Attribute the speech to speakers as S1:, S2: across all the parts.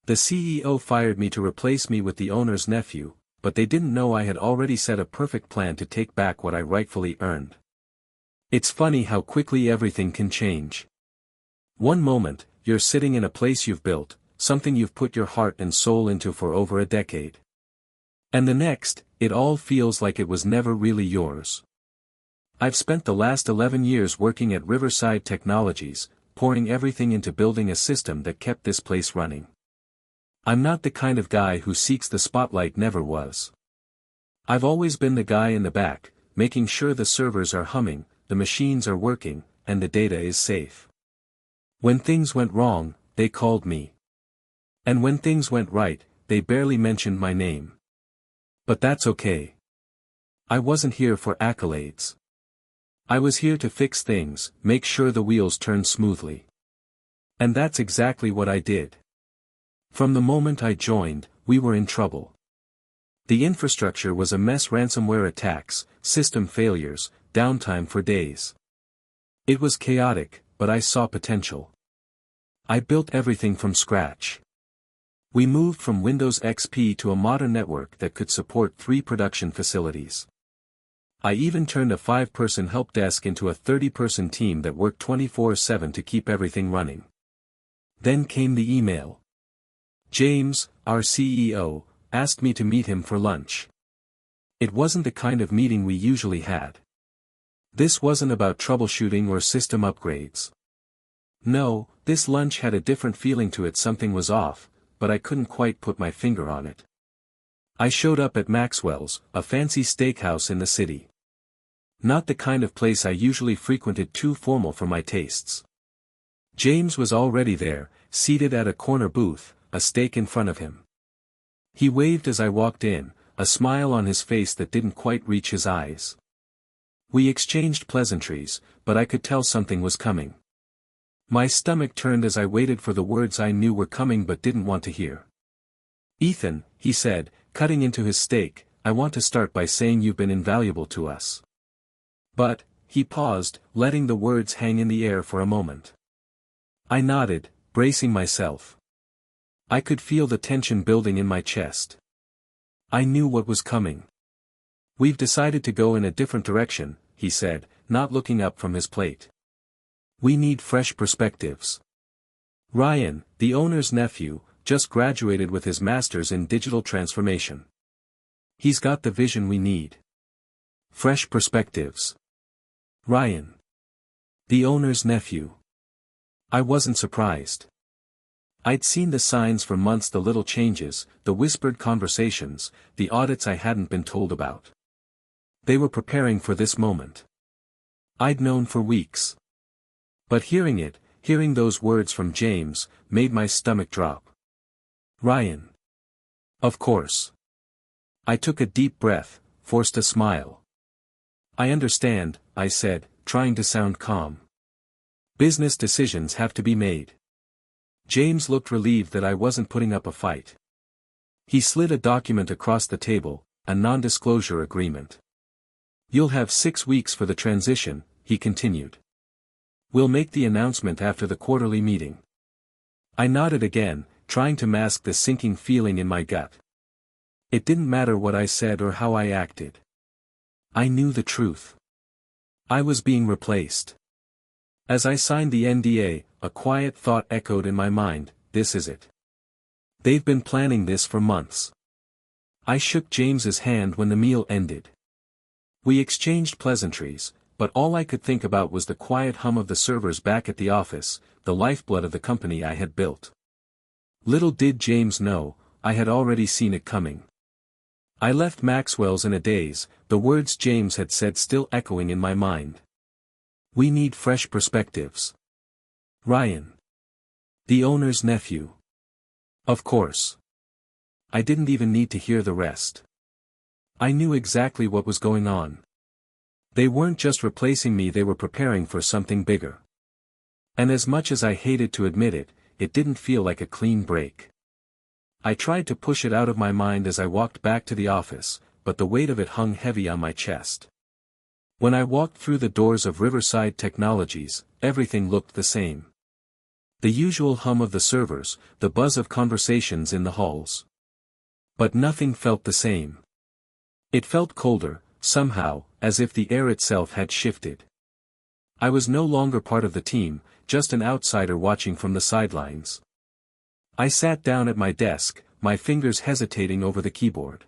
S1: The CEO fired me to replace me with the owner's nephew, but they didn't know I had already set a perfect plan to take back what I rightfully earned. It's funny how quickly everything can change. One moment, you're sitting in a place you've built, something you've put your heart and soul into for over a decade. And the next, it all feels like it was never really yours. I've spent the last 11 years working at Riverside Technologies, pouring everything into building a system that kept this place running. I'm not the kind of guy who seeks the spotlight, never was. I've always been the guy in the back, making sure the servers are humming, the machines are working, and the data is safe. When things went wrong, they called me. And when things went right, they barely mentioned my name. But that's okay. I wasn't here for accolades. I was here to fix things, make sure the wheels turned smoothly. And that's exactly what I did. From the moment I joined, we were in trouble. The infrastructure was a mess: ransomware attacks, system failures, downtime for days. It was chaotic, but I saw potential. I built everything from scratch. We moved from Windows XP to a modern network that could support 3 production facilities. I even turned a 5-person help desk into a 30-person team that worked 24/7 to keep everything running. Then came the email. James, our CEO, asked me to meet him for lunch. It wasn't the kind of meeting we usually had. This wasn't about troubleshooting or system upgrades. No, this lunch had a different feeling to it. Something was off, but I couldn't quite put my finger on it. I showed up at Maxwell's, a fancy steakhouse in the city. Not the kind of place I usually frequented, too formal for my tastes. James was already there, seated at a corner booth, a steak in front of him. He waved as I walked in, a smile on his face that didn't quite reach his eyes. We exchanged pleasantries, but I could tell something was coming. My stomach turned as I waited for the words I knew were coming but didn't want to hear. Ethan, he said, cutting into his steak, I want to start by saying you've been invaluable to us. But, he paused, letting the words hang in the air for a moment. I nodded, bracing myself. I could feel the tension building in my chest. I knew what was coming. We've decided to go in a different direction, he said, not looking up from his plate. We need fresh perspectives. Ryan, the owner's nephew, just graduated with his master's in digital transformation. He's got the vision we need. Fresh perspectives. Ryan. The owner's nephew. I wasn't surprised. I'd seen the signs for months: the little changes, the whispered conversations, the audits I hadn't been told about. They were preparing for this moment. I'd known for weeks. But hearing those words from James, made my stomach drop. Ryan. Of course. I took a deep breath, forced a smile. I understand, I said, trying to sound calm. Business decisions have to be made. James looked relieved that I wasn't putting up a fight. He slid a document across the table, a non-disclosure agreement. You'll have 6 weeks for the transition, he continued. We'll make the announcement after the quarterly meeting. I nodded again, trying to mask the sinking feeling in my gut. It didn't matter what I said or how I acted. I knew the truth. I was being replaced. As I signed the NDA, a quiet thought echoed in my mind: this is it. They've been planning this for months. I shook James's hand when the meal ended. We exchanged pleasantries, but all I could think about was the quiet hum of the servers back at the office, the lifeblood of the company I had built. Little did James know, I had already seen it coming. I left Maxwell's in a daze, the words James had said still echoing in my mind. We need fresh perspectives. Ryan. The owner's nephew. Of course. I didn't even need to hear the rest. I knew exactly what was going on. They weren't just replacing me, they were preparing for something bigger. And as much as I hated to admit it, it didn't feel like a clean break. I tried to push it out of my mind as I walked back to the office, but the weight of it hung heavy on my chest. When I walked through the doors of Riverside Technologies, everything looked the same. The usual hum of the servers, the buzz of conversations in the halls. But nothing felt the same. It felt colder, somehow, as if the air itself had shifted. I was no longer part of the team, just an outsider watching from the sidelines. I sat down at my desk, my fingers hesitating over the keyboard.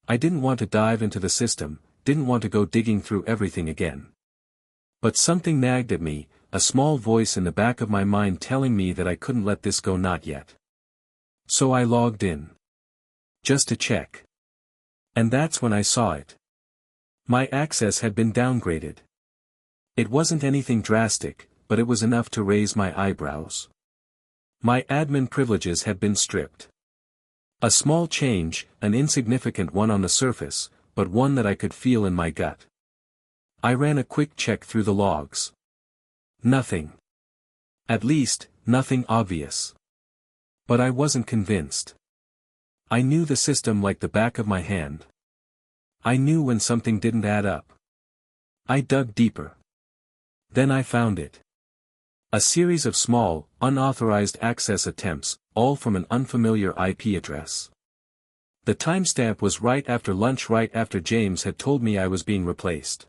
S1: I didn't want to dive into the system, didn't want to go digging through everything again. But something nagged at me, a small voice in the back of my mind telling me that I couldn't let this go, not yet. So I logged in. Just to check. And that's when I saw it. My access had been downgraded. It wasn't anything drastic, but it was enough to raise my eyebrows. My admin privileges had been stripped. A small change, an insignificant one on the surface, but one that I could feel in my gut. I ran a quick check through the logs. Nothing. At least, nothing obvious. But I wasn't convinced. I knew the system like the back of my hand. I knew when something didn't add up. I dug deeper. Then I found it. A series of small, unauthorized access attempts, all from an unfamiliar IP address. The timestamp was right after lunch, right after James had told me I was being replaced.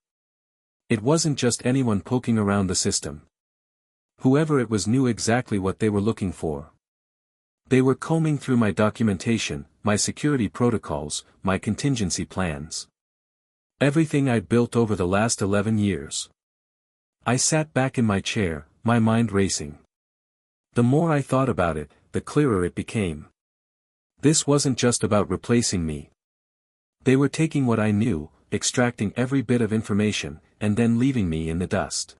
S1: It wasn't just anyone poking around the system. Whoever it was knew exactly what they were looking for. They were combing through my documentation, my security protocols, my contingency plans. Everything I'd built over the last 11 years. I sat back in my chair, my mind racing. The more I thought about it, the clearer it became. This wasn't just about replacing me. They were taking what I knew, extracting every bit of information, and then leaving me in the dust.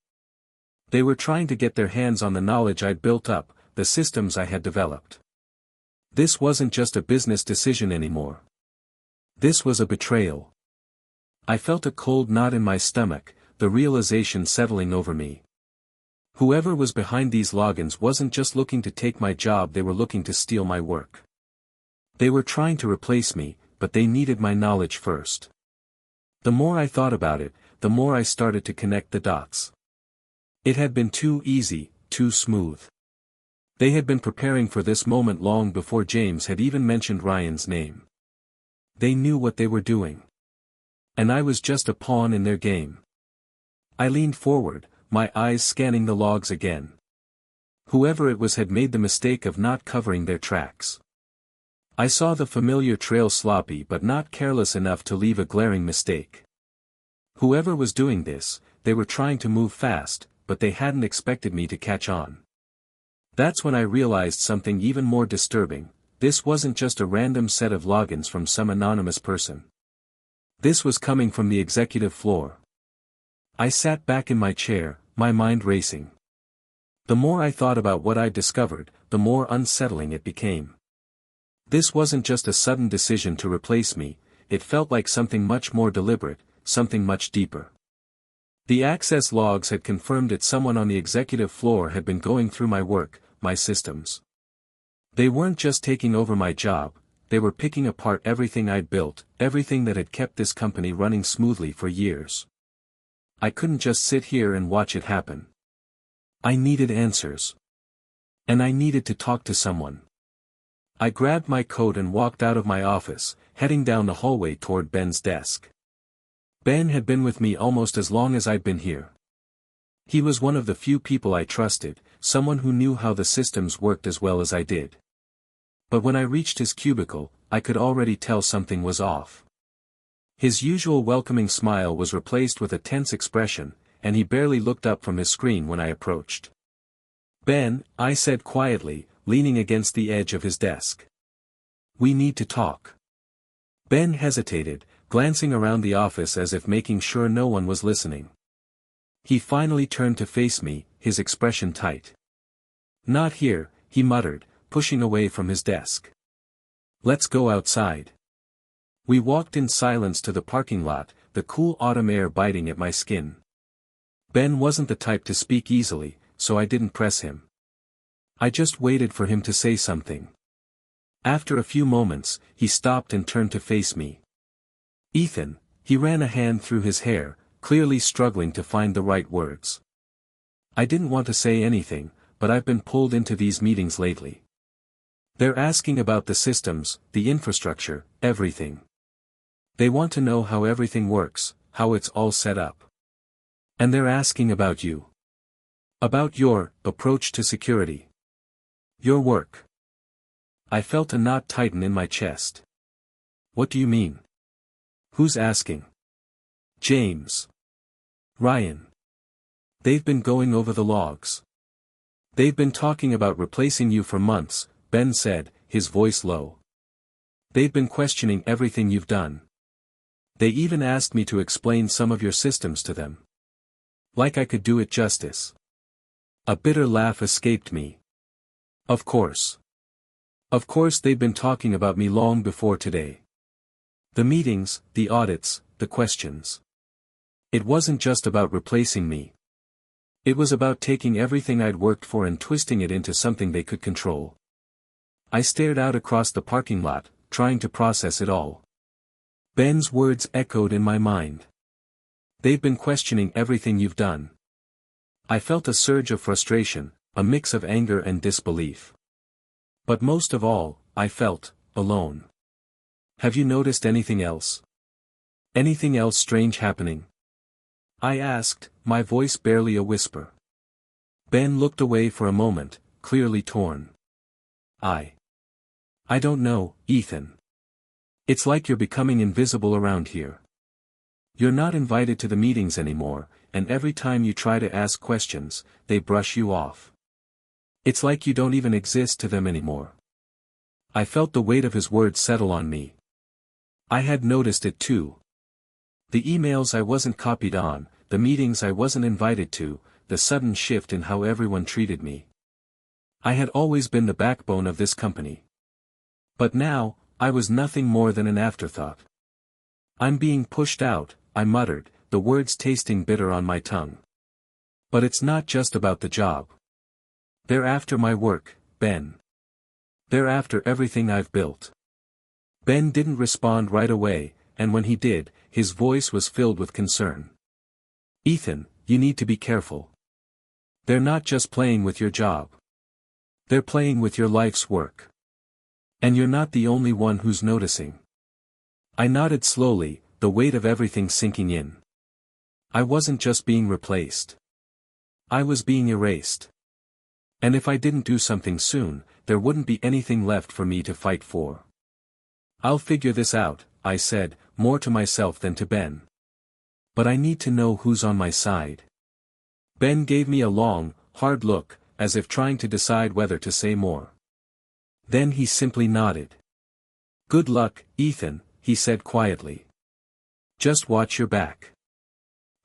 S1: They were trying to get their hands on the knowledge I'd built up, the systems I had developed. This wasn't just a business decision anymore. This was a betrayal. I felt a cold knot in my stomach, the realization settling over me. Whoever was behind these logins wasn't just looking to take my job, they were looking to steal my work. They were trying to replace me, but they needed my knowledge first. The more I thought about it, the more I started to connect the dots. It had been too easy, too smooth. They had been preparing for this moment long before James had even mentioned Ryan's name. They knew what they were doing. And I was just a pawn in their game. I leaned forward, my eyes scanning the logs again. Whoever it was had made the mistake of not covering their tracks. I saw the familiar trail, sloppy but not careless enough to leave a glaring mistake. Whoever was doing this, they were trying to move fast, but they hadn't expected me to catch on. That's when I realized something even more disturbing. This wasn't just a random set of logins from some anonymous person. This was coming from the executive floor. I sat back in my chair, my mind racing. The more I thought about what I'd discovered, the more unsettling it became. This wasn't just a sudden decision to replace me, it felt like something much more deliberate, something much deeper. The access logs had confirmed that someone on the executive floor had been going through my work, my systems. They weren't just taking over my job, they were picking apart everything I'd built, everything that had kept this company running smoothly for years. I couldn't just sit here and watch it happen. I needed answers. And I needed to talk to someone. I grabbed my coat and walked out of my office, heading down the hallway toward Ben's desk. Ben had been with me almost as long as I'd been here. He was one of the few people I trusted, someone who knew how the systems worked as well as I did. But when I reached his cubicle, I could already tell something was off. His usual welcoming smile was replaced with a tense expression, and he barely looked up from his screen when I approached. "Ben," I said quietly, leaning against the edge of his desk. "We need to talk." Ben hesitated, glancing around the office as if making sure no one was listening. He finally turned to face me, his expression tight. "Not here," he muttered, pushing away from his desk. "Let's go outside." We walked in silence to the parking lot, the cool autumn air biting at my skin. Ben wasn't the type to speak easily, so I didn't press him. I just waited for him to say something. After a few moments, he stopped and turned to face me. "Ethan," he ran a hand through his hair, clearly struggling to find the right words. I didn't want to say anything, but I've been pulled into these meetings lately. They're asking about the systems, the infrastructure, everything. They want to know how everything works, how it's all set up. And they're asking about you. About your approach to security. Your work. I felt a knot tighten in my chest. What do you mean? Who's asking? James. Ryan. They've been going over the logs. They've been talking about replacing you for months, Ben said, his voice low. They've been questioning everything you've done. They even asked me to explain some of your systems to them. Like I could do it justice. A bitter laugh escaped me. Of course. Of course they've been talking about me long before today. The meetings, the audits, the questions. It wasn't just about replacing me. It was about taking everything I'd worked for and twisting it into something they could control. I stared out across the parking lot, trying to process it all. Ben's words echoed in my mind. They've been questioning everything you've done. I felt a surge of frustration, a mix of anger and disbelief. But most of all, I felt alone. Have you noticed anything else? Anything else strange happening? I asked, my voice barely a whisper. Ben looked away for a moment, clearly torn. I don't know, Ethan. It's like you're becoming invisible around here. You're not invited to the meetings anymore, and every time you try to ask questions, they brush you off. It's like you don't even exist to them anymore. I felt the weight of his words settle on me. I had noticed it too. The emails I wasn't copied on, the meetings I wasn't invited to, the sudden shift in how everyone treated me. I had always been the backbone of this company. But now, I was nothing more than an afterthought. I'm being pushed out, I muttered, the words tasting bitter on my tongue. But it's not just about the job. They're after my work, Ben. They're after everything I've built. Ben didn't respond right away, and when he did, his voice was filled with concern. Ethan, you need to be careful. They're not just playing with your job. They're playing with your life's work. And you're not the only one who's noticing. I nodded slowly, the weight of everything sinking in. I wasn't just being replaced. I was being erased. And if I didn't do something soon, there wouldn't be anything left for me to fight for. I'll figure this out, I said, more to myself than to Ben. But I need to know who's on my side. Ben gave me a long, hard look, as if trying to decide whether to say more. Then he simply nodded. Good luck, Ethan, he said quietly. Just watch your back.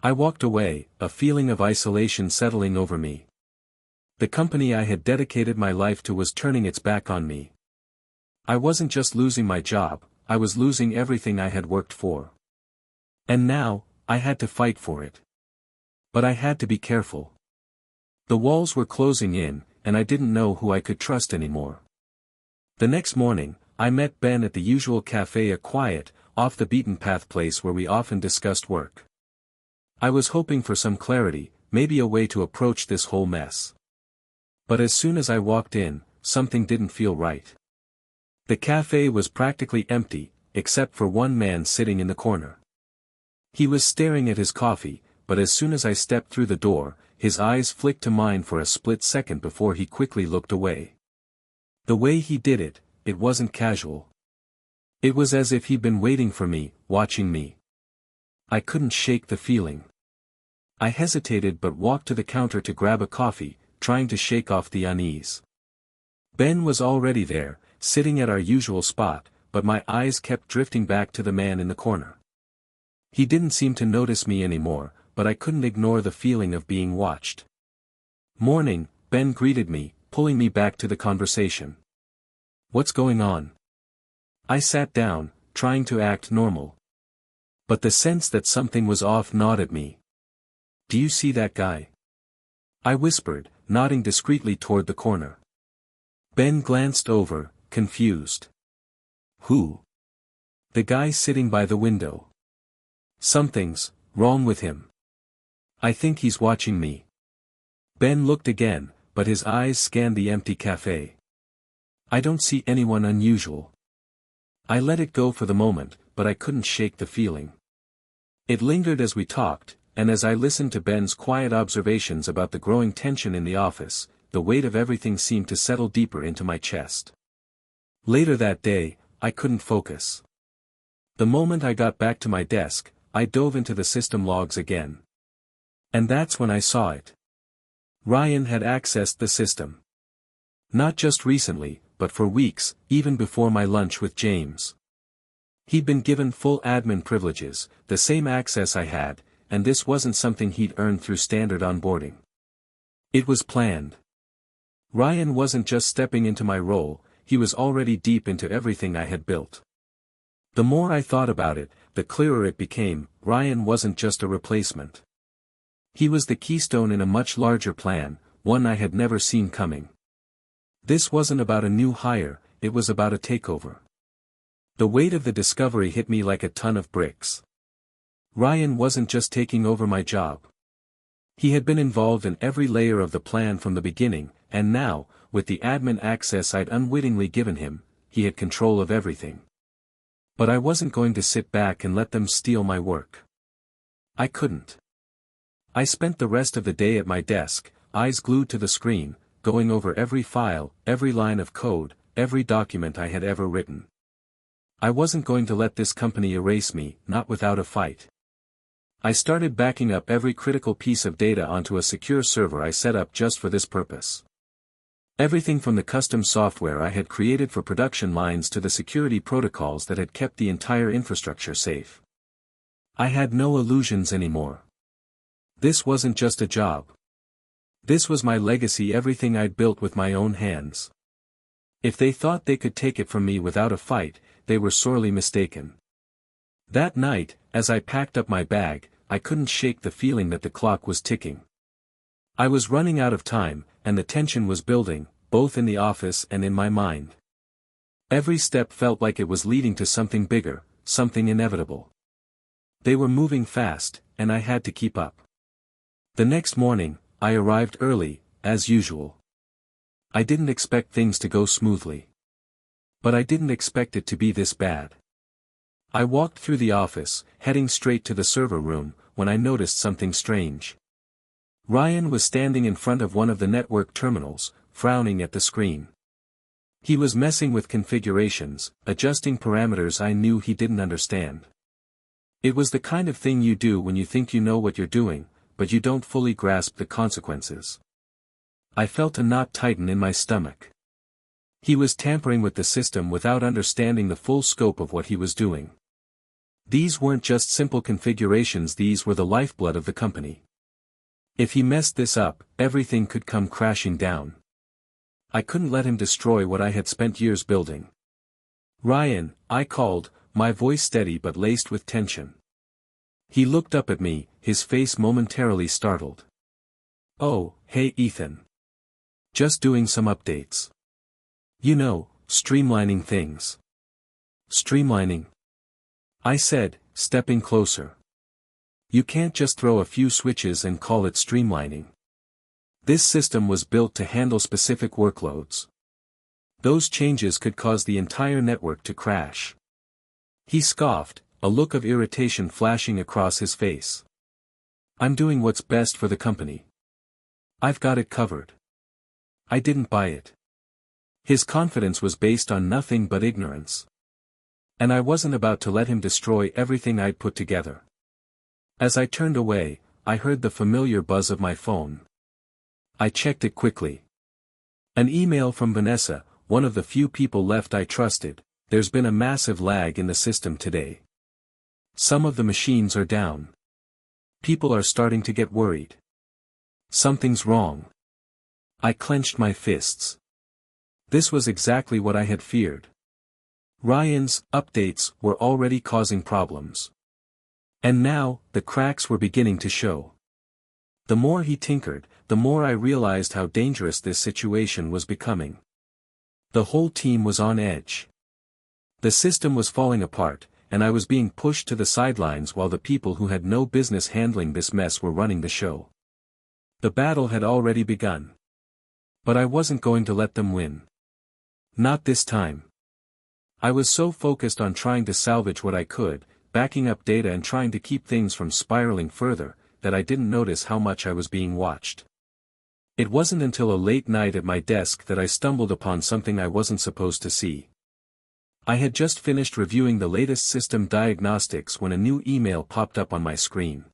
S1: I walked away, a feeling of isolation settling over me. The company I had dedicated my life to was turning its back on me. I wasn't just losing my job, I was losing everything I had worked for. And now, I had to fight for it. But I had to be careful. The walls were closing in, and I didn't know who I could trust anymore. The next morning, I met Ben at the usual cafe, a quiet, off-the-beaten-path place where we often discussed work. I was hoping for some clarity, maybe a way to approach this whole mess. But as soon as I walked in, something didn't feel right. The cafe was practically empty, except for one man sitting in the corner. He was staring at his coffee, but as soon as I stepped through the door, his eyes flicked to mine for a split second before he quickly looked away. The way he did it, it wasn't casual. It was as if he'd been waiting for me, watching me. I couldn't shake the feeling. I hesitated but walked to the counter to grab a coffee, trying to shake off the unease. Ben was already there, sitting at our usual spot, but my eyes kept drifting back to the man in the corner. He didn't seem to notice me anymore, but I couldn't ignore the feeling of being watched. Morning, Ben greeted me, pulling me back to the conversation. What's going on? I sat down, trying to act normal. But the sense that something was off gnawed at me. Do you see that guy? I whispered, nodding discreetly toward the corner. Ben glanced over, confused. Who? The guy sitting by the window. Something's wrong with him. I think he's watching me. Ben looked again, but his eyes scanned the empty cafe. "I don't see anyone unusual." I let it go for the moment, but I couldn't shake the feeling. It lingered as we talked, and as I listened to Ben's quiet observations about the growing tension in the office, the weight of everything seemed to settle deeper into my chest. Later that day, I couldn't focus. The moment I got back to my desk, I dove into the system logs again. And that's when I saw it. Ryan had accessed the system. Not just recently, but for weeks, even before my lunch with James. He'd been given full admin privileges, the same access I had, and this wasn't something he'd earned through standard onboarding. It was planned. Ryan wasn't just stepping into my role, he was already deep into everything I had built. The more I thought about it, the clearer it became, Ryan wasn't just a replacement. He was the keystone in a much larger plan, one I had never seen coming. This wasn't about a new hire, it was about a takeover. The weight of the discovery hit me like a ton of bricks. Ryan wasn't just taking over my job. He had been involved in every layer of the plan from the beginning, and now, with the admin access I'd unwittingly given him, he had control of everything. But I wasn't going to sit back and let them steal my work. I couldn't. I spent the rest of the day at my desk, eyes glued to the screen, going over every file, every line of code, every document I had ever written. I wasn't going to let this company erase me, not without a fight. I started backing up every critical piece of data onto a secure server I set up just for this purpose. Everything from the custom software I had created for production lines to the security protocols that had kept the entire infrastructure safe. I had no illusions anymore. This wasn't just a job. This was my legacy, everything I'd built with my own hands. If they thought they could take it from me without a fight, they were sorely mistaken. That night, as I packed up my bag, I couldn't shake the feeling that the clock was ticking. I was running out of time, and the tension was building, both in the office and in my mind. Every step felt like it was leading to something bigger, something inevitable. They were moving fast, and I had to keep up. The next morning, I arrived early, as usual. I didn't expect things to go smoothly. But I didn't expect it to be this bad. I walked through the office, heading straight to the server room, when I noticed something strange. Ryan was standing in front of one of the network terminals, frowning at the screen. He was messing with configurations, adjusting parameters I knew he didn't understand. It was the kind of thing you do when you think you know what you're doing, but you don't fully grasp the consequences. I felt a knot tighten in my stomach. He was tampering with the system without understanding the full scope of what he was doing. These weren't just simple configurations, these were the lifeblood of the company. If he messed this up, everything could come crashing down. I couldn't let him destroy what I had spent years building. "Ryan," I called, my voice steady but laced with tension. He looked up at me, his face momentarily startled. "Oh, hey Ethan. Just doing some updates. You know, streamlining things." "Streamlining?" I said, stepping closer. "You can't just throw a few switches and call it streamlining. This system was built to handle specific workloads. Those changes could cause the entire network to crash." He scoffed, a look of irritation flashing across his face. "I'm doing what's best for the company. I've got it covered." I didn't buy it. His confidence was based on nothing but ignorance. And I wasn't about to let him destroy everything I'd put together. As I turned away, I heard the familiar buzz of my phone. I checked it quickly. An email from Vanessa, one of the few people left I trusted. "There's been a massive lag in the system today. Some of the machines are down. People are starting to get worried. Something's wrong." I clenched my fists. This was exactly what I had feared. Ryan's updates were already causing problems. And now, the cracks were beginning to show. The more he tinkered, the more I realized how dangerous this situation was becoming. The whole team was on edge. The system was falling apart, and I was being pushed to the sidelines while the people who had no business handling this mess were running the show. The battle had already begun. But I wasn't going to let them win. Not this time. I was so focused on trying to salvage what I could, backing up data and trying to keep things from spiraling further, that I didn't notice how much I was being watched. It wasn't until a late night at my desk that I stumbled upon something I wasn't supposed to see. I had just finished reviewing the latest system diagnostics when a new email popped up on my screen.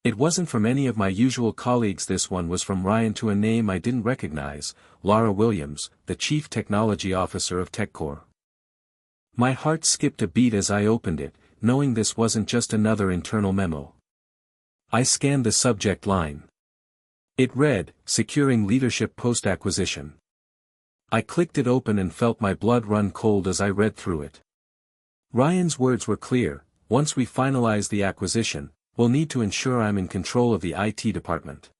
S1: It wasn't from any of my usual colleagues. This one was from Ryan, to a name I didn't recognize, Laura Williams, the Chief Technology Officer of TechCore. My heart skipped a beat as I opened it, knowing this wasn't just another internal memo. I scanned the subject line. It read, "Securing Leadership Post-Acquisition." I clicked it open and felt my blood run cold as I read through it. Ryan's words were clear: once we finalize the acquisition, we'll need to ensure I'm in control of the IT department.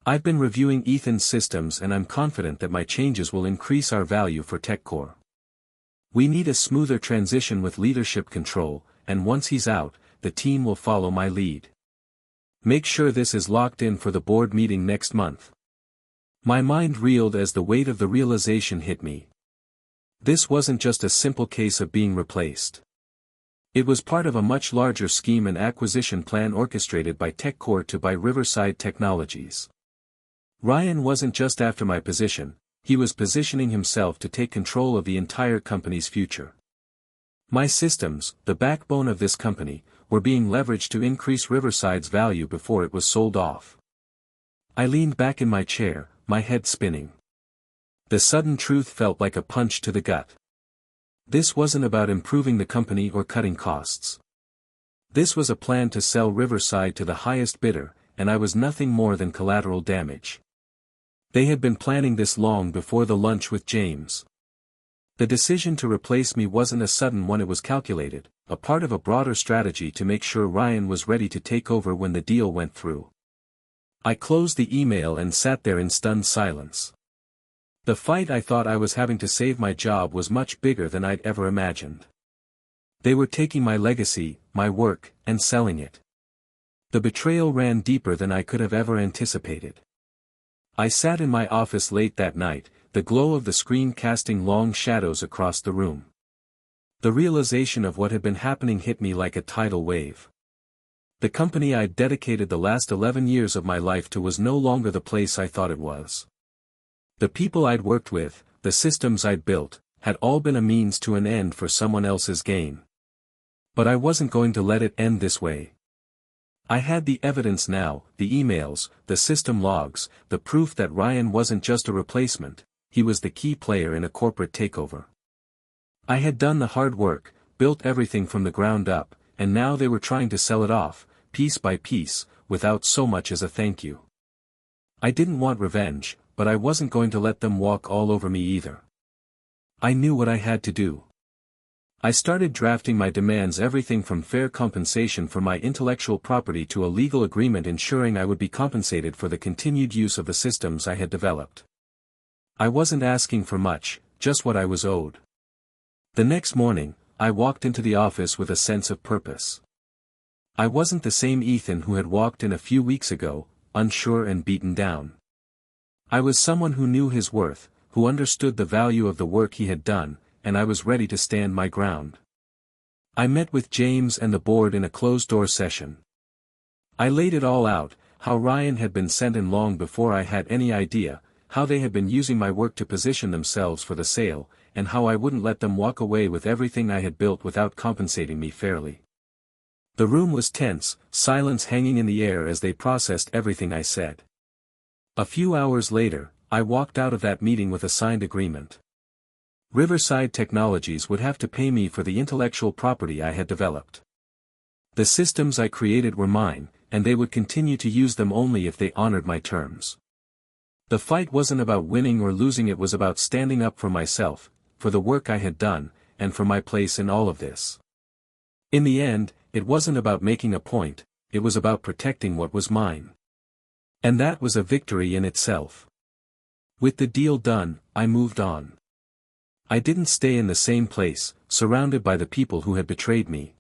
S1: I've been reviewing Ethan's systems and I'm confident that my changes will increase our value for TechCore. We need a smoother transition with leadership control, and once he's out, the team will follow my lead. Make sure this is locked in for the board meeting next month. My mind reeled as the weight of the realization hit me. This wasn't just a simple case of being replaced. It was part of a much larger scheme and acquisition plan orchestrated by TechCore to buy Riverside Technologies. Ryan wasn't just after my position, he was positioning himself to take control of the entire company's future. My systems, the backbone of this company, were being leveraged to increase Riverside's value before it was sold off. I leaned back in my chair, my head spinning. The sudden truth felt like a punch to the gut. This wasn't about improving the company or cutting costs. This was a plan to sell Riverside to the highest bidder, and I was nothing more than collateral damage. They had been planning this long before the lunch with James. The decision to replace me wasn't a sudden one. It was calculated, a part of a broader strategy to make sure Ryan was ready to take over when the deal went through. I closed the email and sat there in stunned silence. The fight I thought I was having to save my job was much bigger than I'd ever imagined. They were taking my legacy, my work, and selling it. The betrayal ran deeper than I could have ever anticipated. I sat in my office late that night, the glow of the screen casting long shadows across the room. The realization of what had been happening hit me like a tidal wave. The company I'd dedicated the last 11 years of my life to was no longer the place I thought it was. The people I'd worked with, the systems I'd built, had all been a means to an end for someone else's gain. But I wasn't going to let it end this way. I had the evidence now, the emails, the system logs, the proof that Ryan wasn't just a replacement, he was the key player in a corporate takeover. I had done the hard work, built everything from the ground up, and now they were trying to sell it off, piece by piece, without so much as a thank you. I didn't want revenge, but I wasn't going to let them walk all over me either. I knew what I had to do. I started drafting my demands, everything from fair compensation for my intellectual property to a legal agreement ensuring I would be compensated for the continued use of the systems I had developed. I wasn't asking for much, just what I was owed. The next morning, I walked into the office with a sense of purpose. I wasn't the same Ethan who had walked in a few weeks ago, unsure and beaten down. I was someone who knew his worth, who understood the value of the work he had done, and I was ready to stand my ground. I met with James and the board in a closed-door session. I laid it all out, how Ryan had been sent in long before I had any idea, how they had been using my work to position themselves for the sale, and how I wouldn't let them walk away with everything I had built without compensating me fairly. The room was tense, silence hanging in the air as they processed everything I said. A few hours later, I walked out of that meeting with a signed agreement. Riverside Technologies would have to pay me for the intellectual property I had developed. The systems I created were mine, and they would continue to use them only if they honored my terms. The fight wasn't about winning or losing, it was about standing up for myself, for the work I had done, and for my place in all of this. In the end, it wasn't about making a point, it was about protecting what was mine. And that was a victory in itself. With the deal done, I moved on. I didn't stay in the same place, surrounded by the people who had betrayed me.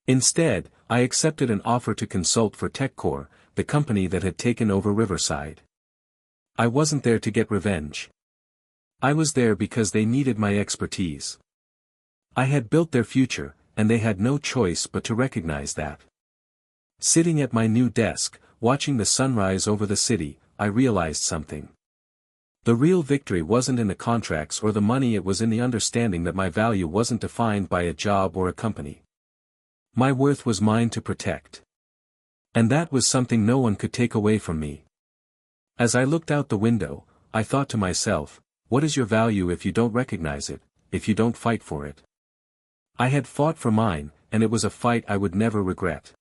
S1: Instead, I accepted an offer to consult for TechCore, the company that had taken over Riverside. I wasn't there to get revenge. I was there because they needed my expertise. I had built their future, and they had no choice but to recognize that. Sitting at my new desk, watching the sunrise over the city, I realized something. The real victory wasn't in the contracts or the money, it was in the understanding that my value wasn't defined by a job or a company. My worth was mine to protect. And that was something no one could take away from me. As I looked out the window, I thought to myself, what is your value if you don't recognize it, if you don't fight for it? I had fought for mine, and it was a fight I would never regret.